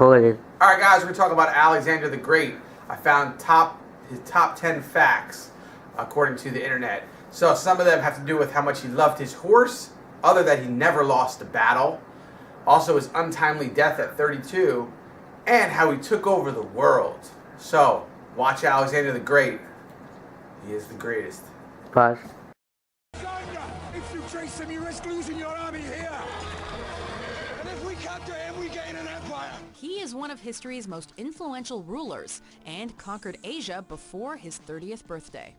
Alright guys, we're going to talk about Alexander the Great. I found his top 10 facts according to the internet. So some of them have to do with how much he loved his horse, other that he never lost a battle, also his untimely death at 32, and how he took over the world. So, watch Alexander the Great. He is the greatest. Pause. If you trace him, you risk losing your army here. And if we capture him, we gain an empire. He is one of history's most influential rulers and conquered Asia before his 30th birthday.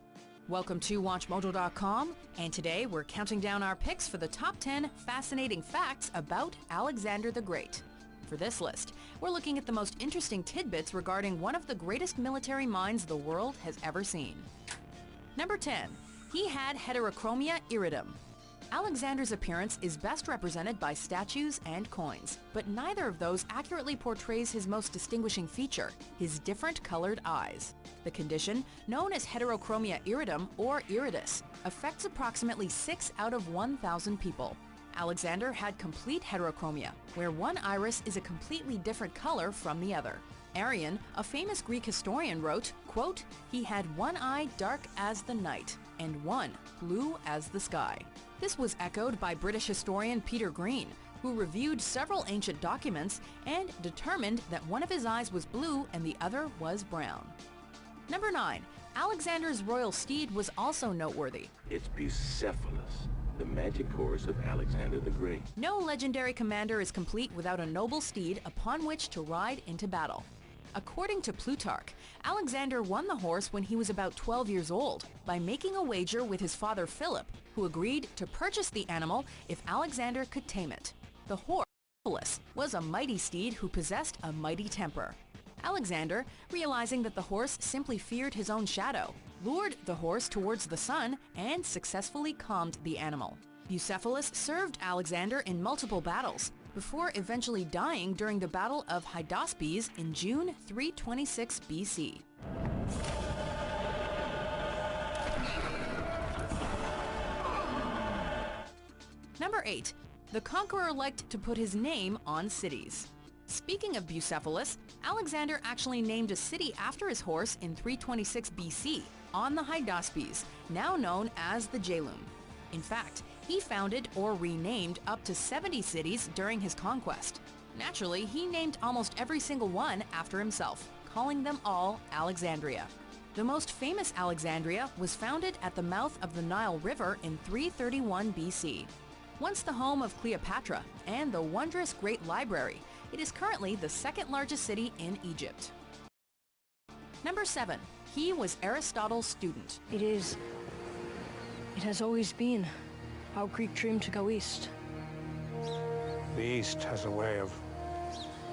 Welcome to WatchMojo.com, and today we're counting down our picks for the top 10 fascinating facts about Alexander the Great. For this list, we're looking at the most interesting tidbits regarding one of the greatest military minds the world has ever seen. Number 10. He had Heterochromia Iridum. Alexander's appearance is best represented by statues and coins, but neither of those accurately portrays his most distinguishing feature, his different colored eyes. The condition, known as Heterochromia Iridum or iridus, affects approximately 6 out of 1,000 people. Alexander had complete heterochromia, where one iris is a completely different color from the other. Aristotle, a famous Greek historian, wrote, quote, "He had one eye dark as the night, and one blue as the sky." This was echoed by British historian Peter Green, who reviewed several ancient documents and determined that one of his eyes was blue and the other was brown. Number 9. Alexander's royal steed was also noteworthy. It's Bucephalus, the magic horse of Alexander the Great. No legendary commander is complete without a noble steed upon which to ride into battle. According to Plutarch, Alexander won the horse when he was about 12 years old by making a wager with his father Philip, who agreed to purchase the animal if Alexander could tame it. The horse, Bucephalus, was a mighty steed who possessed a mighty temper. Alexander, realizing that the horse simply feared his own shadow, lured the horse towards the sun and successfully calmed the animal. Bucephalus served Alexander in multiple battles, before eventually dying during the Battle of Hydaspes in June 326 BC. Number 8. The conqueror liked to put his name on cities. Speaking of Bucephalus, Alexander actually named a city after his horse in 326 BC on the Hydaspes, now known as the Jalum. In fact, he founded or renamed up to 70 cities during his conquest. Naturally, he named almost every single one after himself, calling them all Alexandria. The most famous Alexandria was founded at the mouth of the Nile River in 331 BC. Once the home of Cleopatra and the wondrous Great Library, it is currently the second largest city in Egypt. Number 7. He was Aristotle's student. It has always been our Greek dream to go east. The East has a way of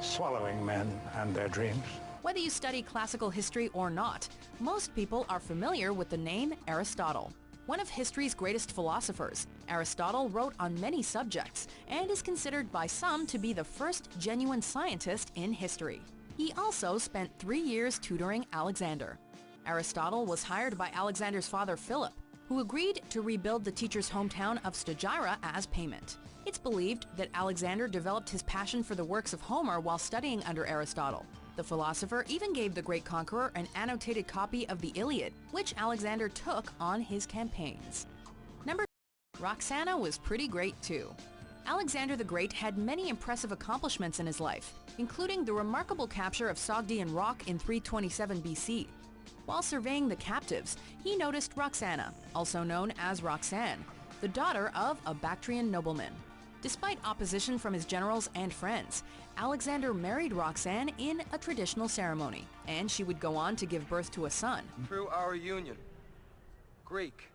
swallowing men and their dreams. Whether you study classical history or not, most people are familiar with the name Aristotle. One of history's greatest philosophers, Aristotle wrote on many subjects and is considered by some to be the first genuine scientist in history. He also spent 3 years tutoring Alexander. Aristotle was hired by Alexander's father Philip, who agreed to rebuild the teacher's hometown of Stagira as payment. It's believed that Alexander developed his passion for the works of Homer while studying under Aristotle. The philosopher even gave the great conqueror an annotated copy of the Iliad, which Alexander took on his campaigns. Number 2. Roxana was pretty great too. Alexander the Great had many impressive accomplishments in his life, including the remarkable capture of Sogdian Rock in 327 BC. While surveying the captives, he noticed Roxana, also known as Roxanne, the daughter of a Bactrian nobleman. Despite opposition from his generals and friends, Alexander married Roxanne in a traditional ceremony, and she would go on to give birth to a son. Through our union, Greek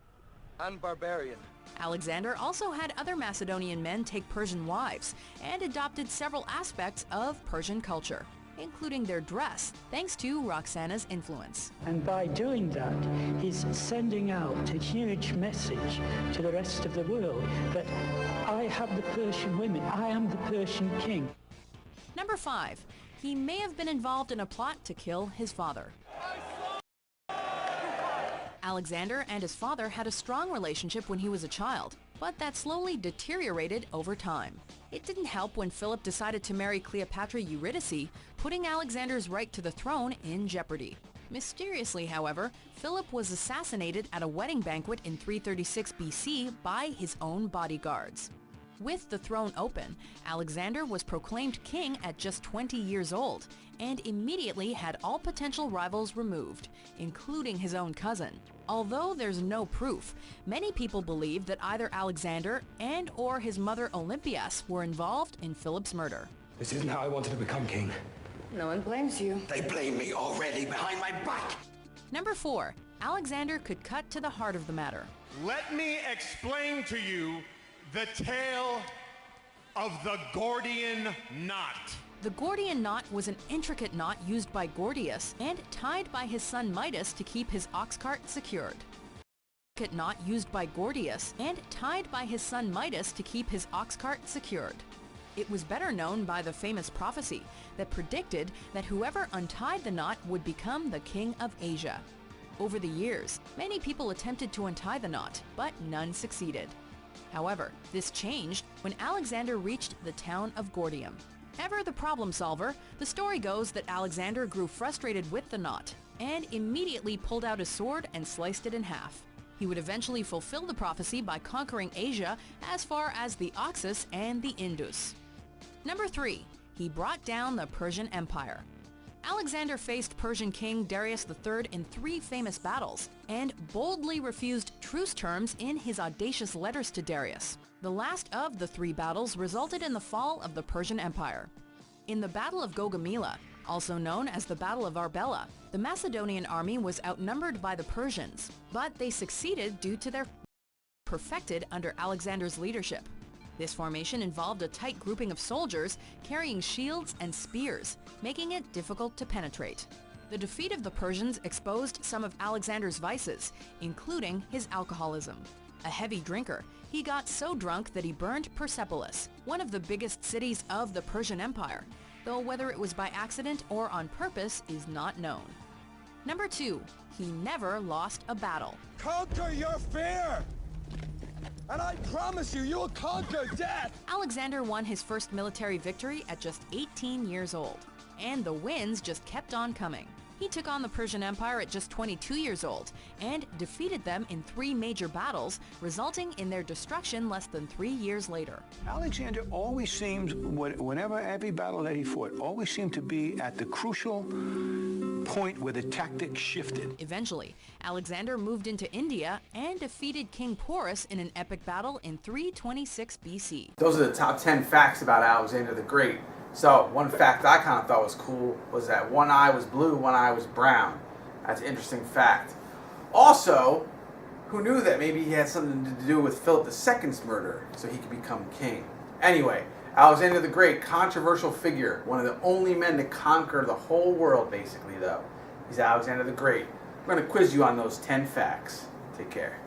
and barbarian. Alexander also had other Macedonian men take Persian wives and adopted several aspects of Persian culture, including their dress, thanks to Roxana's influence. And by doing that, he's sending out a huge message to the rest of the world that I have the Persian women, I am the Persian king. Number 5. He may have been involved in a plot to kill his father. Alexander and his father had a strong relationship when he was a child. but that slowly deteriorated over time. It didn't help when Philip decided to marry Cleopatra Eurydice, putting Alexander's right to the throne in jeopardy. Mysteriously, however, Philip was assassinated at a wedding banquet in 336 BC by his own bodyguards. With the throne open, Alexander was proclaimed king at just 20 years old and immediately had all potential rivals removed, including his own cousin. Although there's no proof, many people believe that either Alexander and/or his mother Olympias were involved in Philip's murder. This isn't how I wanted to become king. No one blames you. They blame me already behind my back. Number 4. Alexander could cut to the heart of the matter. Let me explain to you the tale of the Gordian knot. The Gordian knot was an intricate knot used by Gordius and tied by his son Midas to keep his ox cart secured. Knot used by Gordius and tied by his son Midas to keep his ox cart secured. It was better known by the famous prophecy that predicted that whoever untied the knot would become the king of Asia. Over the years, many people attempted to untie the knot, but none succeeded. However, this changed when Alexander reached the town of Gordium. Ever the problem solver, the story goes that Alexander grew frustrated with the knot and immediately pulled out his sword and sliced it in half. He would eventually fulfill the prophecy by conquering Asia as far as the Oxus and the Indus. Number 3. He brought down the Persian Empire. Alexander faced Persian king Darius III in 3 famous battles and boldly refused truce terms in his audacious letters to Darius. The last of the 3 battles resulted in the fall of the Persian Empire. In the Battle of Gaugamela, also known as the Battle of Arbela, the Macedonian army was outnumbered by the Persians, but they succeeded due to their perfected under Alexander's leadership. This formation involved a tight grouping of soldiers carrying shields and spears, making it difficult to penetrate. The defeat of the Persians exposed some of Alexander's vices, including his alcoholism. A heavy drinker, he got so drunk that he burned Persepolis, one of the biggest cities of the Persian Empire, though whether it was by accident or on purpose is not known. Number 2. He never lost a battle. Conquer your fear! And I promise you, you'll conquer death! Alexander won his first military victory at just 18 years old, and the wins just kept on coming. He took on the Persian Empire at just 22 years old and defeated them in 3 major battles, resulting in their destruction less than 3 years later. Alexander always seems, whenever every battle that he fought, always seemed to be at the crucial point where the tactics shifted. Eventually, Alexander moved into India and defeated King Porus in an epic battle in 326 BC. Those are the top 10 facts about Alexander the Great. So, one fact I kind of thought was cool was that one eye was blue, one eye was brown. That's an interesting fact. Also, who knew that maybe he had something to do with Philip II's murder so he could become king? Anyway, Alexander the Great, controversial figure, one of the only men to conquer the whole world, basically, though. He's Alexander the Great. We're going to quiz you on those 10 facts. Take care.